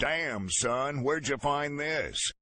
Damn, son, where'd you find this?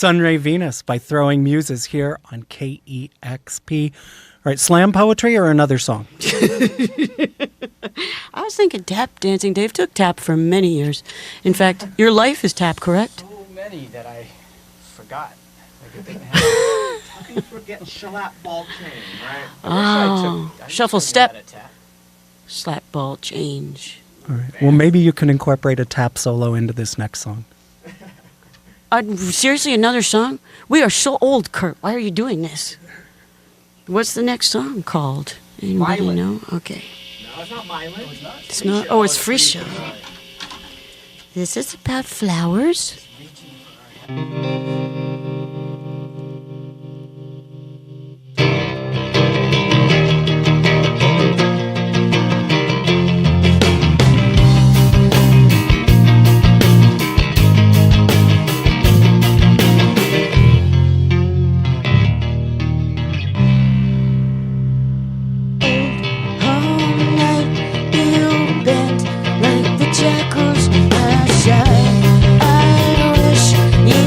Sunray Venus by Throwing Muses here on KEXP. All right, slam poetry or another song? I was thinking tap dancing. Dave took tap for many years. In fact, your life is tap, correct? So many that I forgot. Like I didn't have. How can you forget slap ball chain, right? Oh, shuffle step. Slap ball change. All right. Well, maybe you can incorporate a tap solo into this next song. Seriously, another song? We are so old, Kurt. Why are you doing this? What's the next song called? Anybody Milan. know? Okay. No, it's not Milan. It's not. Oh, it's Freesia. This is about flowers. Jackals, I wish you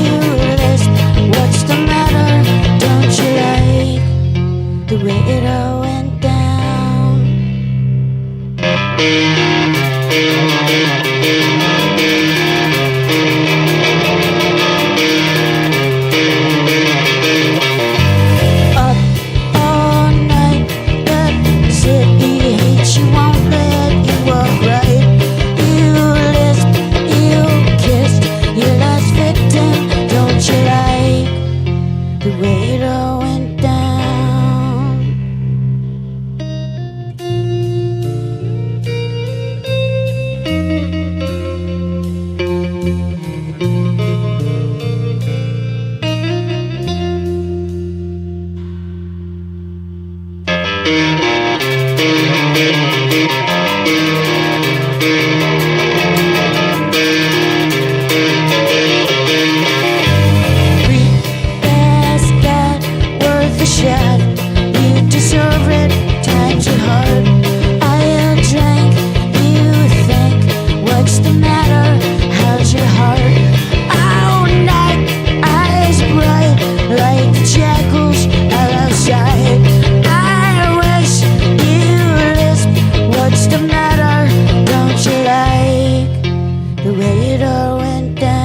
the way it all went down.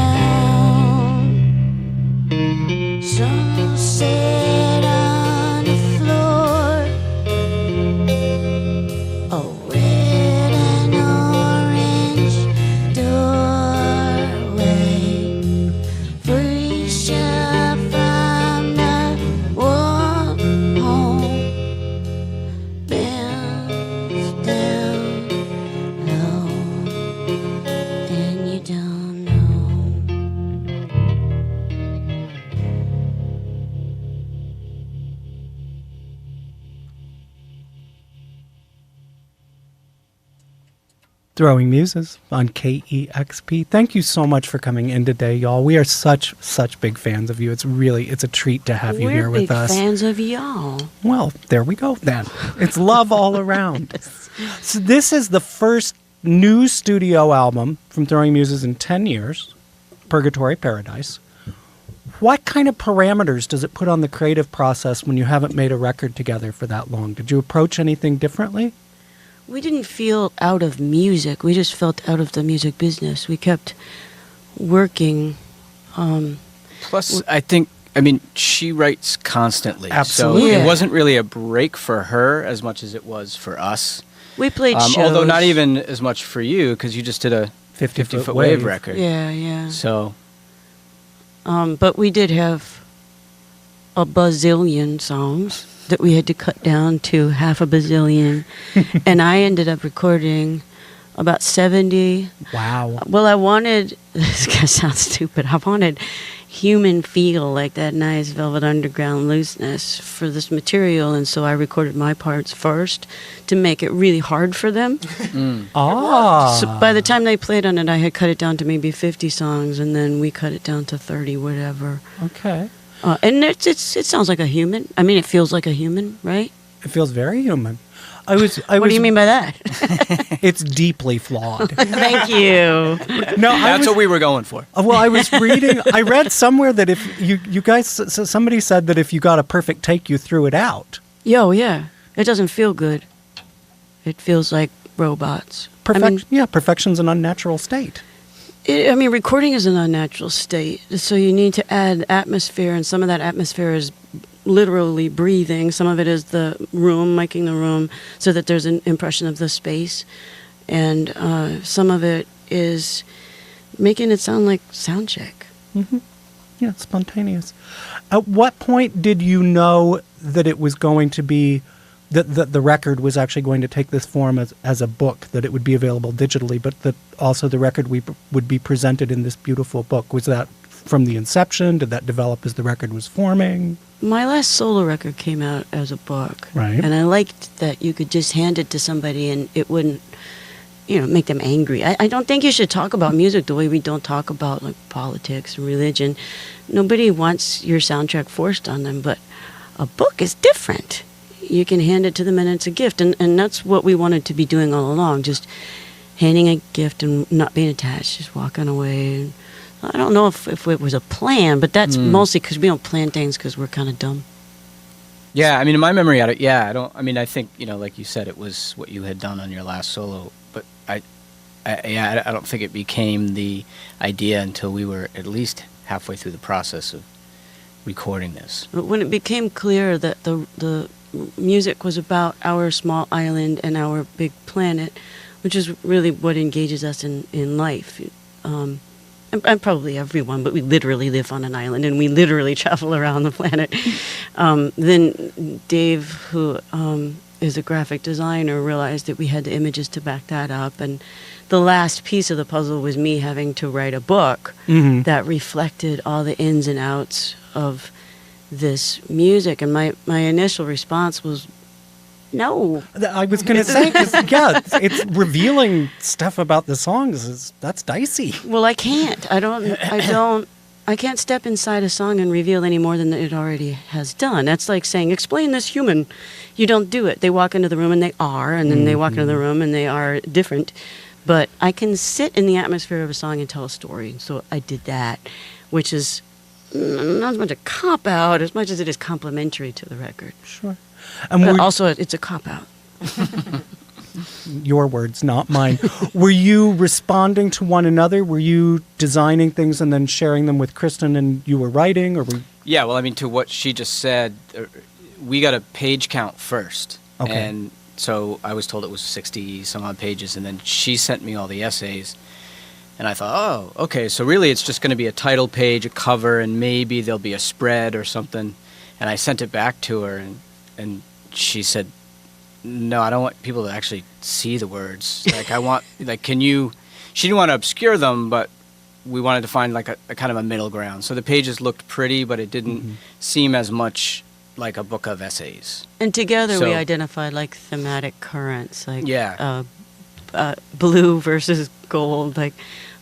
Some sat on the floor, a red and orange doorway. Freesia from the warm home bends down low, and you don't know. Throwing Muses on KEXP. Thank you so much for coming in today, y'all. We are such big fans of you. It's a treat to have you here with us. We're big fans of y'all. Well, there we go then. It's love all around. So this is the first new studio album from Throwing Muses in 10 years, Purgatory Paradise. What kind of parameters does it put on the creative process when you haven't made a record together for that long? Did you approach anything differently? We didn't feel out of music. We just felt out of the music business. We kept working. Plus, she writes constantly. Absolutely. So Yeah. it wasn't really a break for her as much as it was for us. We played shows. Although not even as much for you, because you just did a 50-foot wave record. Yeah. So, But we did have a bazillion songs that we had to cut down to half a bazillion. And I ended up recording about 70. Wow. Well, I wanted, this is going to sound stupid, I wanted human feel, like that nice Velvet Underground looseness for this material. And so I recorded my parts first to make it really hard for them. Ah. So by the time they played on it, I had cut it down to maybe 50 songs, and then we cut it down to 30, whatever. Okay. And it sounds like a human. I mean, it feels like a human, right? It feels very human. I What do you mean by that? It's deeply flawed. Thank you. No, that's what we were going for. Well, I read somewhere that if you guys, somebody said that if you got a perfect take, you threw it out. Yo, yeah. It doesn't feel good. It feels like robots. Perfection's an unnatural state. Recording is an unnatural state. So you need to add atmosphere, and some of that atmosphere is literally breathing. Some of it is the room, miking the room, so that there's an impression of the space. And some of it is making it sound like sound check. Mm-hmm. Yeah, it's spontaneous. At what point did you know that it was going to be, that the record was actually going to take this form as a book, that it would be available digitally, but that also the record would be presented in this beautiful book? Was that from the inception? Did that develop as the record was forming? My last solo record came out as a book. Right. And I liked that you could just hand it to somebody and it wouldn't, make them angry. I don't think you should talk about music the way we don't talk about like politics and religion. Nobody wants your soundtrack forced on them, but a book is different. You can hand it to them and it's a gift. And that's what we wanted to be doing all along, just handing a gift and not being attached, just walking away. I don't know if it was a plan, but that's mostly because we don't plan things because we're kind of dumb. Yeah, in my memory, I think, like you said, it was what you had done on your last solo, but I don't think it became the idea until we were at least halfway through the process of recording this. But when it became clear that the music was about our small island and our big planet, which is really what engages us in life, and probably everyone, but we literally live on an island and we literally travel around the planet. Then Dave, who is a graphic designer, realized that we had the images to back that up. And the last piece of the puzzle was me having to write a book that reflected all the ins and outs of this music. And my initial response was, no. I was going to say, it's revealing stuff about the songs. That's dicey. Well, I can't. I can't step inside a song and reveal any more than it already has done. That's like saying, explain this human. You don't do it. They walk into the room and they are, and then they walk into the room and they are different. But I can sit in the atmosphere of a song and tell a story. So I did that, which is not as much a cop-out as much as it is complimentary to the record. Sure. But also, it's a cop-out. Your words, not mine. Were you responding to one another? Were you designing things and then sharing them with Kristen and you were writing? Or Yeah, well, I mean, to what she just said, we got a page count first. Okay. And so I was told it was 60 some odd pages, and then she sent me all the essays. And I thought, oh, okay, so really it's just going to be a title page, a cover, and maybe there'll be a spread or something. And I sent it back to her, and she said, no, I don't want people to actually see the words. Like, I want, like, can you, she didn't want to obscure them, but we wanted to find like a kind of a middle ground. So the pages looked pretty, but it didn't seem as much like a book of essays. And together we So- identified like thematic currents, like Yeah. Blue versus gold, like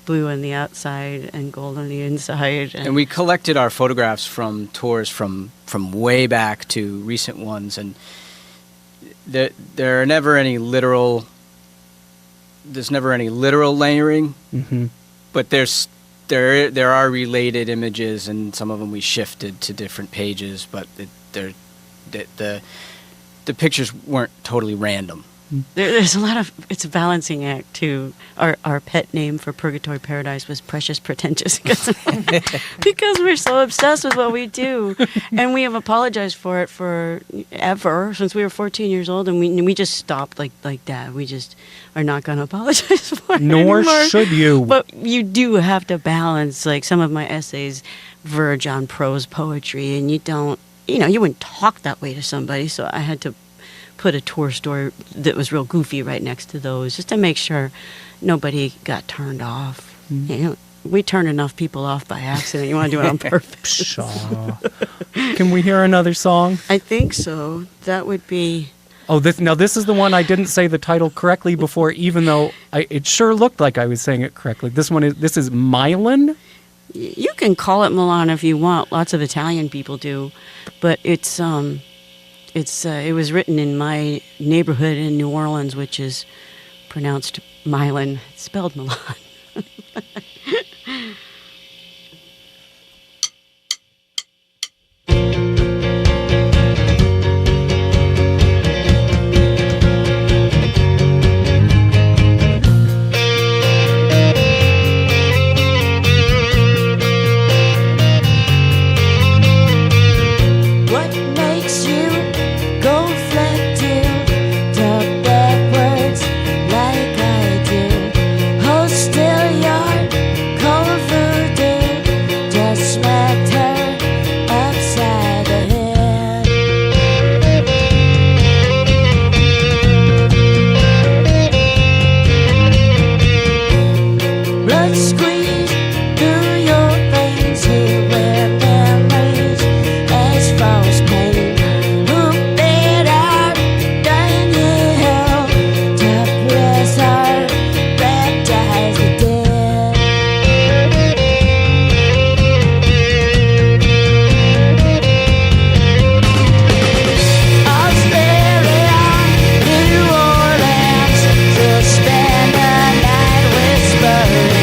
blue on the outside and gold on the inside. And we collected our photographs from tours from way back to recent ones, and there are never any literal. There's never any literal layering, but there are related images, and some of them we shifted to different pages, but the pictures weren't totally random. There's a lot of, it's a balancing act too. Our pet name for Purgatory Paradise was Precious Pretentious because we're so obsessed with what we do. And we have apologized for it forever, since we were 14 years old, and we just stopped like that. We just are not going to apologize for it nor anymore. should you. But you do have to balance, like some of my essays verge on prose poetry, and you wouldn't talk that way to somebody, so I had to put a tour story that was real goofy right next to those, just to make sure nobody got turned off. We turn enough people off by accident. You want to do it on purpose. Pshaw. Can we hear another song? I think so. That would be... Oh, this is the one I didn't say the title correctly before, even though it sure looked like I was saying it correctly. This is Milan? You can call it Milan if you want. Lots of Italian people do. But it was written in my neighborhood in New Orleans, which is pronounced Milan. It's spelled Milan. What makes you go flat till talk backwards like I do? Hold still your cold voodoo, just smacked her upside the head. Blood squeezed through your veins here where memories as false pain. Who bid out Daniel to press our baptize the dead? Australia, New Orleans, to spend the night whispering.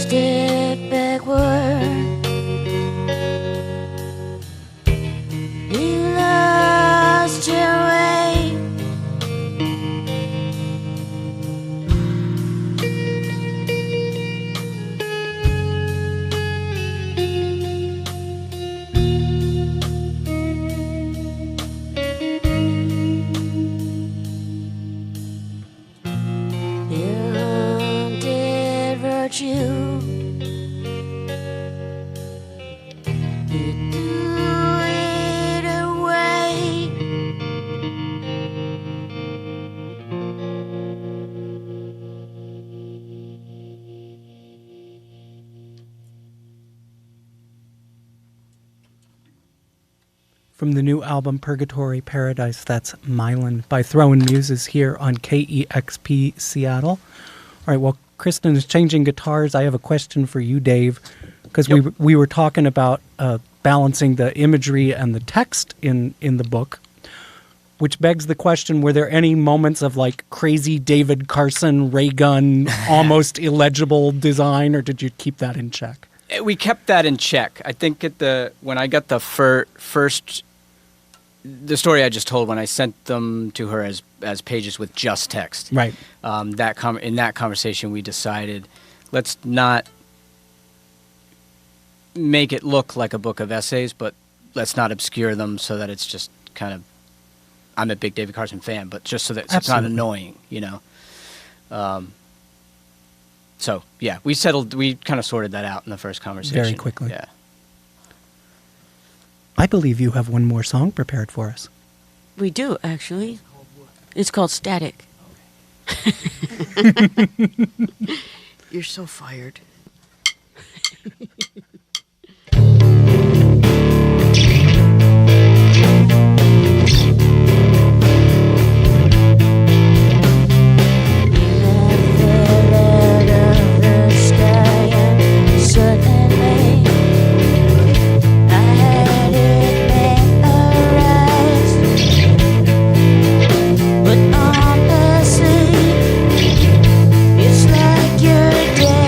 step backward. You lost your way. Your haunted virtue. You threw it away. From the new album Purgatory Paradise, that's Milan by Throwin' Muses here on KEXP Seattle. All right, well, Kristen is changing guitars. I have a question for you, Dave, because we were talking about balancing the imagery and the text in the book, which begs the question, were there any moments of like crazy David Carson, ray gun, almost illegible design, or did you keep that in check? We kept that in check. I think when I got the first, the story I just told, when I sent them to her as pages with just text. Right. In that conversation, we decided, let's not make it look like a book of essays, but let's not obscure them so that it's just kind of, I'm a big David Carson fan, but just so that it's not annoying, you know. So yeah, we kind of sorted that out in the first conversation. Very quickly. Yeah. I believe you have one more song prepared for us. We do, actually. It's called Static. You're so fired. It's like you're dead.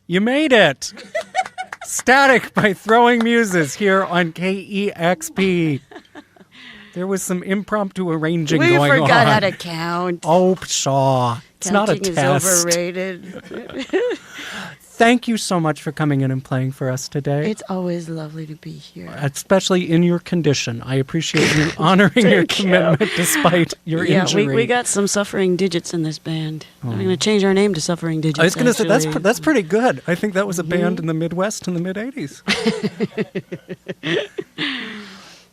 You made it. Static by Throwing Muses here on KEXP. There was some impromptu arranging We going on. forgot how to count. Oh, pshaw. It's not a Counting test. is overrated. thank you so much for coming in and playing for us today. It's always lovely to be here. Especially in your condition. I appreciate you honoring your commitment despite your injury. We got some Suffering Digits in this band. I'm going to change our name to Suffering Digits. I was going to say, actually. that's pretty good. I think that was a band in the Midwest in the mid-'80s.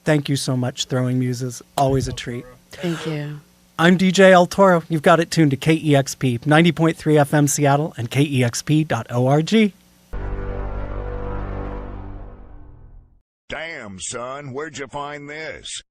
Thank you so much, Throwing Muses. Always a treat. Thank you. I'm DJ El Toro. You've got it tuned to KEXP, 90.3 FM Seattle and KEXP.org. Damn, son, where'd you find this?